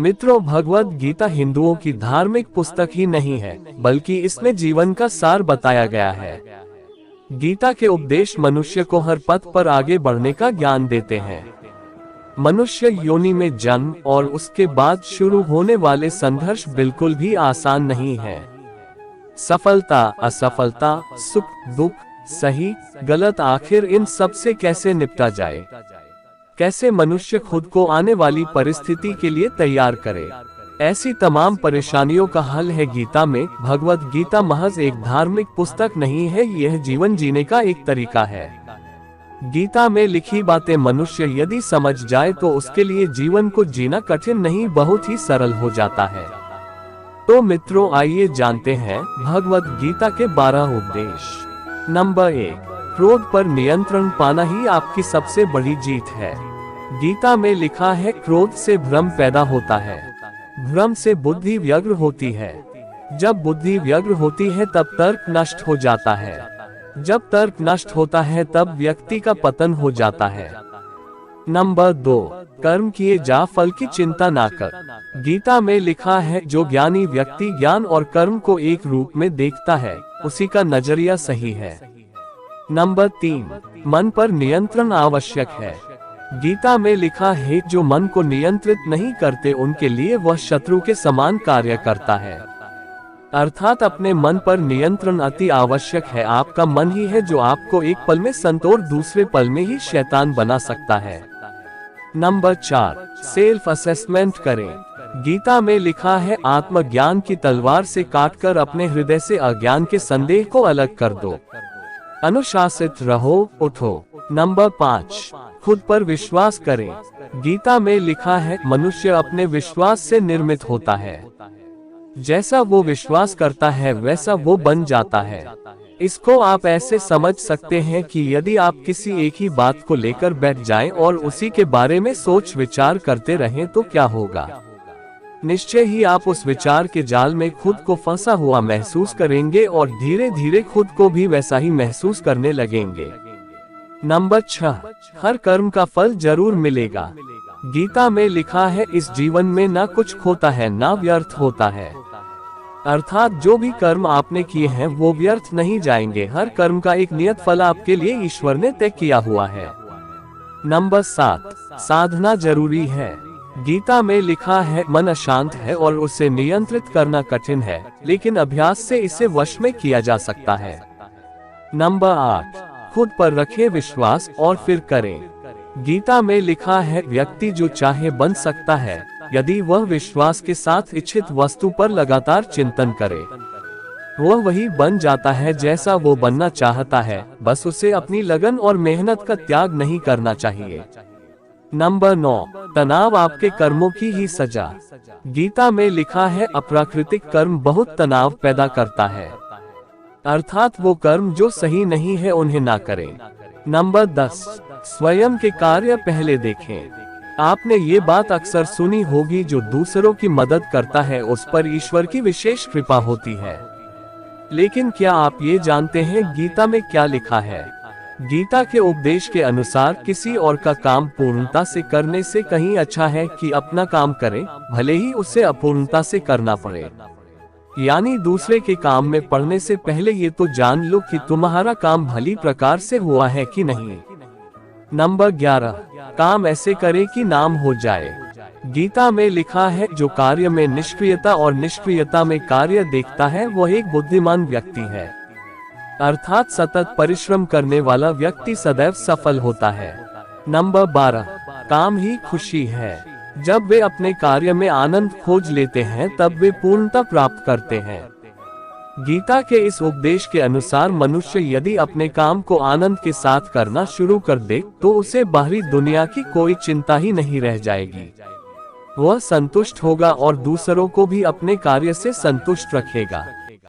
मित्रों, भगवद गीता हिंदुओं की धार्मिक पुस्तक ही नहीं है, बल्कि इसमें जीवन का सार बताया गया है। गीता के उपदेश मनुष्य को हर पथ पर आगे बढ़ने का ज्ञान देते हैं। मनुष्य योनि में जन्म और उसके बाद शुरू होने वाले संघर्ष बिल्कुल भी आसान नहीं है। सफलता, असफलता, सुख, दुख, सही, गलत, आखिर इन सब से कैसे निपटा जाए, कैसे मनुष्य खुद को आने वाली परिस्थिति के लिए तैयार करे, ऐसी तमाम परेशानियों का हल है गीता में। भगवद गीता महज एक धार्मिक पुस्तक नहीं है, यह जीवन जीने का एक तरीका है। गीता में लिखी बातें मनुष्य यदि समझ जाए तो उसके लिए जीवन को जीना कठिन नहीं, बहुत ही सरल हो जाता है। तो मित्रों, आइए जानते हैं भगवद गीता के 12 उपदेश। नंबर 1, क्रोध पर नियंत्रण पाना ही आपकी सबसे बड़ी जीत है। गीता में लिखा है, क्रोध से भ्रम पैदा होता है, भ्रम से बुद्धि व्यग्र होती है, जब बुद्धि व्यग्र होती है तब तर्क नष्ट हो जाता है, जब तर्क नष्ट होता है तब व्यक्ति का पतन हो जाता है। नंबर 2, कर्म किए जा, फल की चिंता ना कर। गीता में लिखा है, जो ज्ञानी व्यक्ति ज्ञान और कर्म को एक रूप में देखता है, उसी का नजरिया सही है। नंबर 3, मन पर नियंत्रण आवश्यक है। गीता में लिखा है, जो मन को नियंत्रित नहीं करते उनके लिए वह शत्रु के समान कार्य करता है। अर्थात अपने मन पर नियंत्रण अति आवश्यक है। आपका मन ही है जो आपको एक पल में संत और दूसरे पल में ही शैतान बना सकता है। नंबर 4, सेल्फ असेसमेंट करें। गीता में लिखा है, आत्मज्ञान की तलवार से काटकर अपने हृदय से अज्ञान के संदेह को अलग कर दो। अनुशासित रहो, उठो। नंबर 5, खुद पर विश्वास करें। गीता में लिखा है, मनुष्य अपने विश्वास से निर्मित होता है, जैसा वो विश्वास करता है वैसा वो बन जाता है। इसको आप ऐसे समझ सकते हैं कि यदि आप किसी एक ही बात को लेकर बैठ जाएं और उसी के बारे में सोच विचार करते रहें तो क्या होगा, निश्चय ही आप उस विचार के जाल में खुद को फंसा हुआ महसूस करेंगे और धीरे धीरे खुद को भी वैसा ही महसूस करने लगेंगे। नंबर 6, हर कर्म का फल जरूर मिलेगा। गीता में लिखा है, इस जीवन में ना कुछ खोता है ना व्यर्थ होता है। अर्थात जो भी कर्म आपने किए हैं वो व्यर्थ नहीं जाएंगे। हर कर्म का एक नियत फल आपके लिए ईश्वर ने तय किया हुआ है। नंबर 7, साधना जरूरी है। गीता में लिखा है, मन अशांत है और उसे नियंत्रित करना कठिन है, लेकिन अभ्यास से इसे वश में किया जा सकता है। नंबर 8, खुद पर रखे विश्वास और फिर करें। गीता में लिखा है, व्यक्ति जो चाहे बन सकता है, यदि वह विश्वास के साथ इच्छित वस्तु पर लगातार चिंतन करे। वह वही बन जाता है जैसा वो बनना चाहता है, बस उसे अपनी लगन और मेहनत का त्याग नहीं करना चाहिए। नंबर 9, तनाव आपके कर्मों की ही सजा। गीता में लिखा है, अप्राकृतिक कर्म बहुत तनाव पैदा करता है, अर्थात वो कर्म जो सही नहीं है उन्हें ना करें। नंबर 10, स्वयं के कार्य पहले देखें। आपने ये बात अक्सर सुनी होगी, जो दूसरों की मदद करता है उस पर ईश्वर की विशेष कृपा होती है। लेकिन क्या आप ये जानते हैं गीता में क्या लिखा है? गीता के उपदेश के अनुसार किसी और का काम पूर्णता से करने से कहीं अच्छा है कि अपना काम करें, भले ही उसे अपूर्णता से करना पड़े। यानी दूसरे के काम में पड़ने से पहले ये तो जान लो कि तुम्हारा काम भली प्रकार से हुआ है कि नहीं। नंबर 11, काम ऐसे करे कि नाम हो जाए। गीता में लिखा है, जो कार्य में निष्क्रियता और निष्क्रियता में कार्य देखता है वह एक बुद्धिमान व्यक्ति है। अर्थात सतत परिश्रम करने वाला व्यक्ति सदैव सफल होता है। नंबर 12, काम ही खुशी है। जब वे अपने कार्य में आनंद खोज लेते हैं तब वे पूर्णता प्राप्त करते हैं। गीता के इस उपदेश के अनुसार मनुष्य यदि अपने काम को आनंद के साथ करना शुरू कर दे तो उसे बाहरी दुनिया की कोई चिंता ही नहीं रह जाएगी। वह संतुष्ट होगा और दूसरों को भी अपने कार्य से संतुष्ट रखेगा।